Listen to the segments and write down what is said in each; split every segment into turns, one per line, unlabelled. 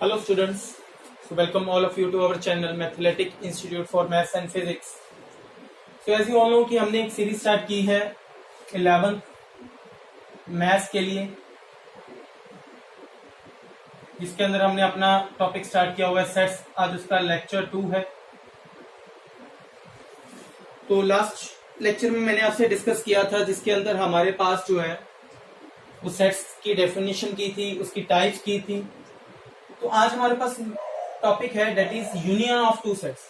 Hello students, so welcome all of you to our channel Mathematic Institute for Maths and Physics. So as you all know कि हमने एक series start की है 11th maths के लिए, जिसके अंदर हमने अपना टॉपिक स्टार्ट किया हुआ है सेट्स। आज उसका लेक्चर 2 है। तो लास्ट लेक्चर में मैंने आपसे डिस्कस किया था, जिसके अंदर हमारे पास जो है वो सेट्स की डेफिनेशन की थी, उसकी टाइप्स की थी। तो आज हमारे पास टॉपिक है that is union of two sets.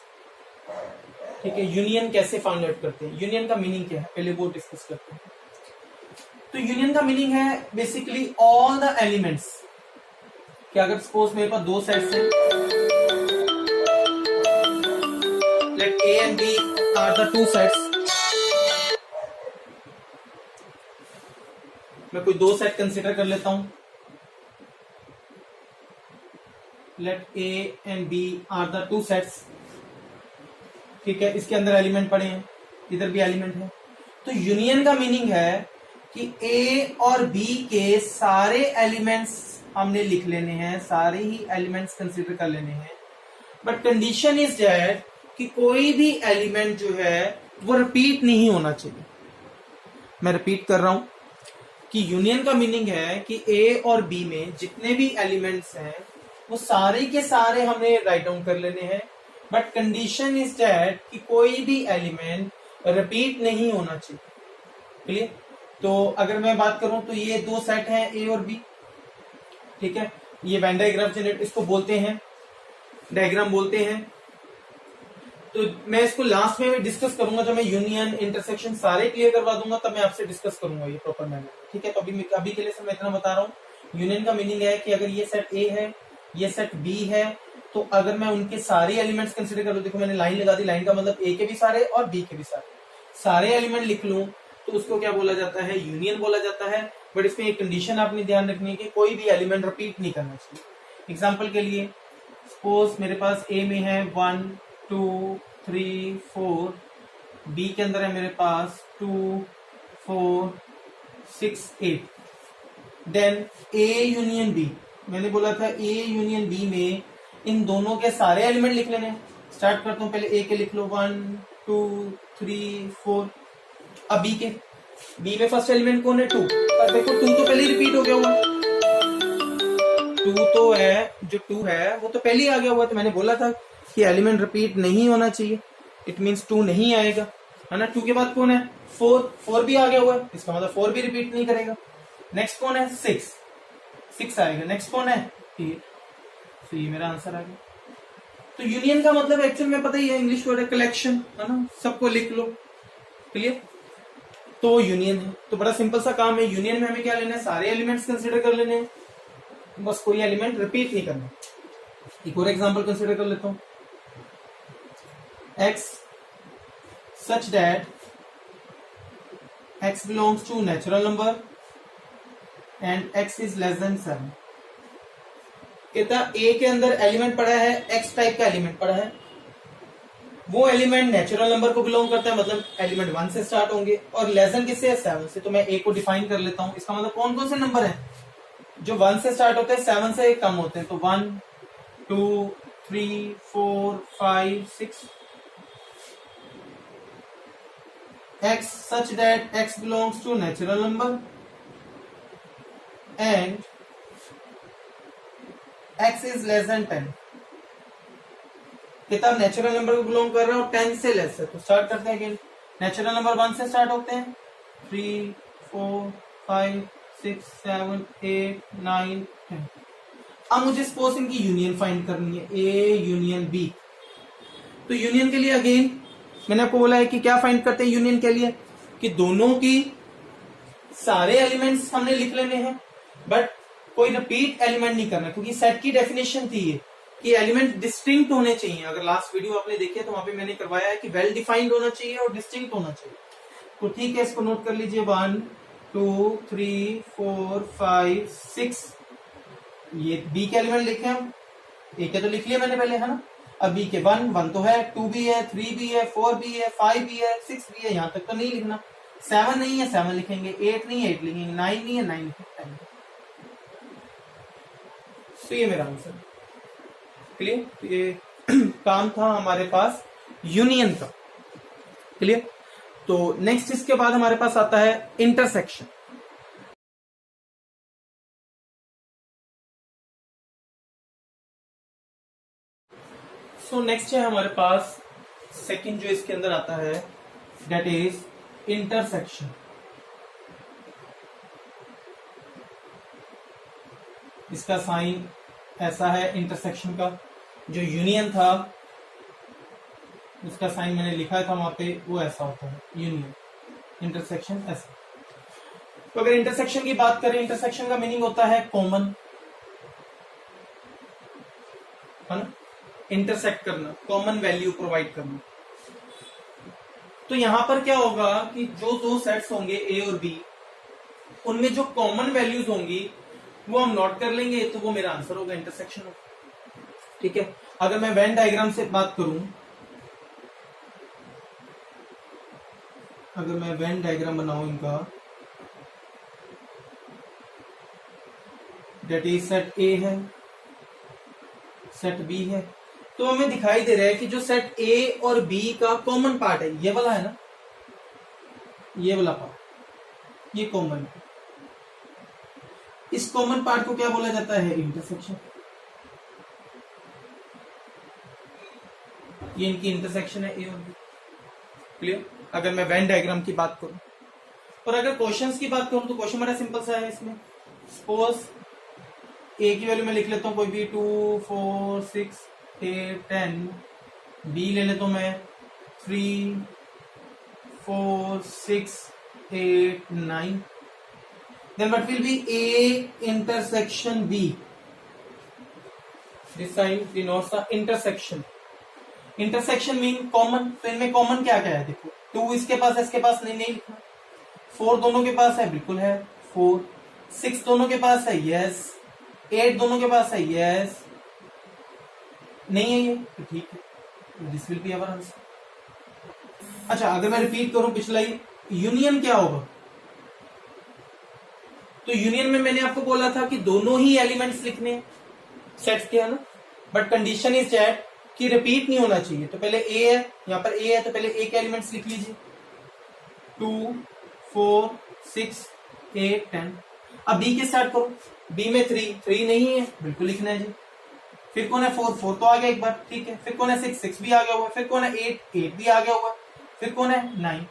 ठीक है, यूनियन कैसे फाइंड आउट करते हैं, यूनियन का मीनिंग क्या है, पहले वो डिस्कस करते हैं। तो यूनियन का मीनिंग है बेसिकली ऑल द एलिमेंट्स। कि अगर सपोज मेरे पास दो सेट्स हैं, let A and B are the two sets. मैं कोई दो सेट कंसिडर कर लेता हूं। Let A and B are the two sets। ठीक है, इसके अंदर एलिमेंट पड़े हैं, इधर भी एलिमेंट है। तो यूनियन का मीनिंग है कि A और B के सारे एलिमेंट्स हमने लिख लेने हैं, सारे ही एलिमेंट्स कंसीडर कर लेने हैं। बट कंडीशन इज दैट कि कोई भी एलिमेंट जो है वो रिपीट नहीं होना चाहिए। मैं रिपीट कर रहा हूं कि यूनियन का मीनिंग है कि A और B में जितने भी एलिमेंट्स हैं वो सारे के सारे हमने राइट डाउन कर लेने हैं। बट कंडीशन इज दैट कि कोई भी एलिमेंट रिपीट नहीं होना चाहिए। क्लियर? तो अगर मैं बात करूं तो ये दो सेट हैं ए और बी। ठीक है, ये वेन डायग्राम जनरेट इसको बोलते हैं, डायग्राम बोलते हैं। तो मैं इसको लास्ट में डिस्कस करूंगा, जब मैं यूनियन इंटरसेक्शन सारे क्लियर करवा दूंगा तब मैं आपसे डिस्कस करूंगा ये प्रॉपर मैनर में। ठीक है, तो अभी के लिए मैं इतना बता रहा हूँ। यूनियन का मीनिंग है कि अगर ये सेट ए है, ये सेट बी है, तो अगर मैं उनके सारे एलिमेंट्स कंसीडर कर लूं, देखो मैंने लाइन लगा दी, लाइन का मतलब ए के भी सारे और बी के भी सारे एलिमेंट लिख लूं, तो उसको क्या बोला जाता है, यूनियन बोला जाता है। बट इसमें एक कंडीशन आपने ध्यान रखनी है कि कोई भी एलिमेंट रिपीट नहीं करना चाहिए। एग्जाम्पल के लिए सपोज मेरे पास ए में है 1 2 3 4, बी के अंदर है मेरे पास 2 4 6 8, देन ए यूनियन बी। मैंने बोला था ए यूनियन बी में इन दोनों के सारे एलिमेंट लिख लेने। स्टार्ट करता हूं, पहले ए के लिख लो 1 2 3 4। अब बी में फर्स्ट एलिमेंट कौन है, 2। पर देखो 2 तो पहले ही रिपीट हो गया हुआ, 2 तो है, जो 2 है वो तो पहले ही आ गया हुआ। तो मैंने बोला था कि एलिमेंट रिपीट नहीं होना चाहिए, इट मीन्स 2 नहीं आएगा, है ना। 2 के बाद कौन है, 4 भी आ गया हुआ है, इसका मतलब 4 भी रिपीट नहीं करेगा। नेक्स्ट कौन है, 6 आएगा। नेक्स्ट कौन है, 8। तो ये मेरा आंसर आ गया। तो यूनियन का मतलब एक्चुअल में पता ही है, इंग्लिश वर्ड है कलेक्शन, है ना। सबको लिख लो, क्लियर। तो यूनियन है, तो बड़ा सिंपल सा काम है। यूनियन में हमें क्या लेना है, सारे एलिमेंट्स कंसीडर कर लेने हैं, बस कोई एलिमेंट रिपीट नहीं करना। एक और एग्जांपल कंसीडर कर लेता हूं, x such that x belongs to natural number and x is less than 7। कहता ए के अंदर एलिमेंट पड़ा है, x टाइप का एलिमेंट पड़ा है, वो एलिमेंट नेचुरल नंबर को बिलोंग करता है, मतलब एलिमेंट 1 से स्टार्ट होंगे, और लेस देन किससे है, 7 से। तो मैं ए को डिफाइन कर लेता हूं। इसका मतलब कौन कौन से नंबर है जो 1 से स्टार्ट होते हैं, 7 से कम होते हैं। तो 1 2 3 4 5 6। x such that x belongs to natural number and x is less than 10। किताब नेचुरल नंबर को बिलोंग कर रहा है और 10 से लेस है। तो स्टार्ट करते हैं अगेन, नेचुरल नंबर 1 से स्टार्ट होते हैं, 3 4 5 6 7 8 9 10। अब मुझे सपोज इनकी यूनियन फाइंड करनी है, ए यूनियन बी। तो यूनियन के लिए अगेन मैंने आपको बोला है कि क्या फाइंड करते हैं यूनियन के लिए, कि दोनों की सारे एलिमेंट्स हमने लिख लेने हैं, बट कोई रिपीट एलिमेंट नहीं करना, क्योंकि सेट की डेफिनेशन थी ये कि एलिमेंट डिस्टिंक्ट होने चाहिए। अगर लास्ट वीडियो आपने देखी है तो वहां पे मैंने करवाया है कि वेल डिफाइंड होना चाहिए और डिस्टिंक्ट होना चाहिए। तो ठीक है, इसको नोट कर लीजिए, 1 2 3 4 5 6। ये बी के एलिमेंट लिखे हम, ए के तो लिख लिया मैंने पहले, है ना। अब बी के 1 तो है, 2 भी है, 3 भी है, 4 भी है, 5 भी है, 6 भी है, यहां तक तो नहीं लिखना। 7 नहीं है 7 लिखेंगे, 8 नहीं है 8 लिखेंगे, 9 नहीं है 9 लिखेंगे। तो ये मेरा आंसर। क्लियर? तो ये काम था हमारे पास यूनियन का। क्लियर? तो नेक्स्ट इसके बाद हमारे पास आता है इंटरसेक्शन। सो नेक्स्ट है हमारे पास सेकंड जो इसके अंदर आता है, दैट इज इंटरसेक्शन। इसका साइन ऐसा है इंटरसेक्शन का। जो यूनियन था उसका साइन मैंने लिखा था वहां पे, वो ऐसा होता है यूनियन, इंटरसेक्शन ऐसा। तो अगर इंटरसेक्शन की बात करें, इंटरसेक्शन का मीनिंग होता है कॉमन, है ना, इंटरसेक्ट करना, कॉमन वैल्यू प्रोवाइड करना। तो यहां पर क्या होगा कि जो दो सेट्स होंगे ए और बी, उनमें जो कॉमन वैल्यूज होंगी वो हम नोट कर लेंगे, तो वो मेरा आंसर होगा, इंटरसेक्शन होगा। ठीक है? अगर मैं वेन डायग्राम से बात करूं, अगर मैं वेन डायग्राम बनाऊं इनका, दैट इज सेट ए है, सेट बी है, तो हमें दिखाई दे रहा है कि जो सेट ए और बी का कॉमन पार्ट है, ये वाला है ना, ये वाला पार्ट, ये कॉमन है। इस कॉमन पार्ट को क्या बोला जाता है? इंटरसेक्शन। ये इनकी इंटरसेक्शन है, ए और बी। क्लियर? अगर मैं वेन डायग्राम की बात करूं, और अगर क्वेश्चंस की बात करूं तो क्वेश्चन बड़ा सिंपल सा है इसमें। सपोज ए की वैल्यू मैं लिख लेता हूं कोई भी 2, 4, 6, 8, 10। बी ले लेता हूं मैं 3, 4, 6, 8, 9। Then what will be A intersection B? This sign denotes the intersection. Intersection mean common. तो इनमें कॉमन क्या क्या है? देखो 2 इसके पास है, इसके पास नहीं लिखना। 4 दोनों के पास है, बिल्कुल है 4। 6 दोनों के पास है, यस। 8 दोनों के पास है, यस। नहीं है ये, तो ठीक है, this will be our answer. अच्छा, अगर मैं रिपीट करूं पिछला ही, यूनियन क्या होगा? तो यूनियन में मैंने आपको बोला था कि दोनों ही एलिमेंट्स लिखने हैं सेट्स के, है ना, बट कंडीशन इज दैट कि रिपीट नहीं होना चाहिए। तो पहले ए है, यहां पर ए है, तो पहले ए के एलिमेंट्स लिख लीजिए, 2, 4, 6, 8, 10। अब बी के स्टार्ट करो। बी में 3 नहीं है, बिल्कुल लिखना है जी। फिर कौन है? 4 तो आ गया एक बार, ठीक है। फिर कौन है? 6 भी आ गया हुआ है। फिर कौन है? 8 भी आ गया हुआ है। फिर कौन है? 9।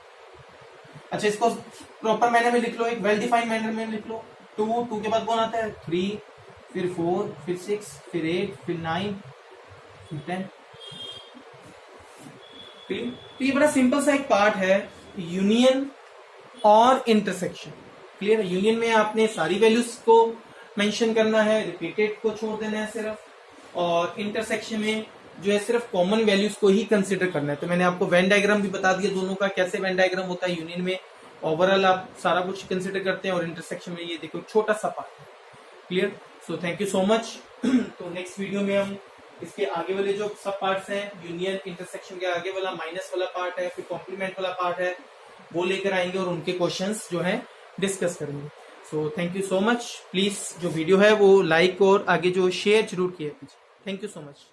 अच्छा, इसको प्रॉपर मैनर में लिख लो, एक वेल डिफाइंड मैनर में लिख लो। 2 के बाद कौन आता है? 3, फिर 4, फिर 6, फिर 8, फिर 9, फिर 10। तो ये बड़ा सिंपल सा एक पार्ट है, यूनियन और इंटरसेक्शन। क्लियर है? यूनियन में आपने सारी वैल्यूज को मेंशन करना है, रिपीटेड को छोड़ देना है सिर्फ, और इंटरसेक्शन में जो है सिर्फ कॉमन वैल्यूज को ही कंसिडर करना है। तो मैंने आपको वेन डायग्राम भी बता दिया दोनों का, कैसे वेन डायग्राम होता है। यूनियन में ओवरऑल आप सारा कुछ कंसिडर करते हैं, और इंटरसेक्शन में ये देखो छोटा सा पार्ट है। Clear? So thank you so much. तो नेक्स्ट वीडियो में हम इसके आगे वाले जो सब पार्ट्स हैं, यूनियन इंटरसेक्शन के आगे वाला माइनस वाला पार्ट है, फिर कॉम्प्लीमेंट वाला पार्ट है, वो लेकर आएंगे और उनके क्वेश्चंस जो है डिस्कस करेंगे। So thank you so much. Please जो वीडियो है वो लाइक और आगे जो शेयर जरूर किया कीजिए। Thank you so much.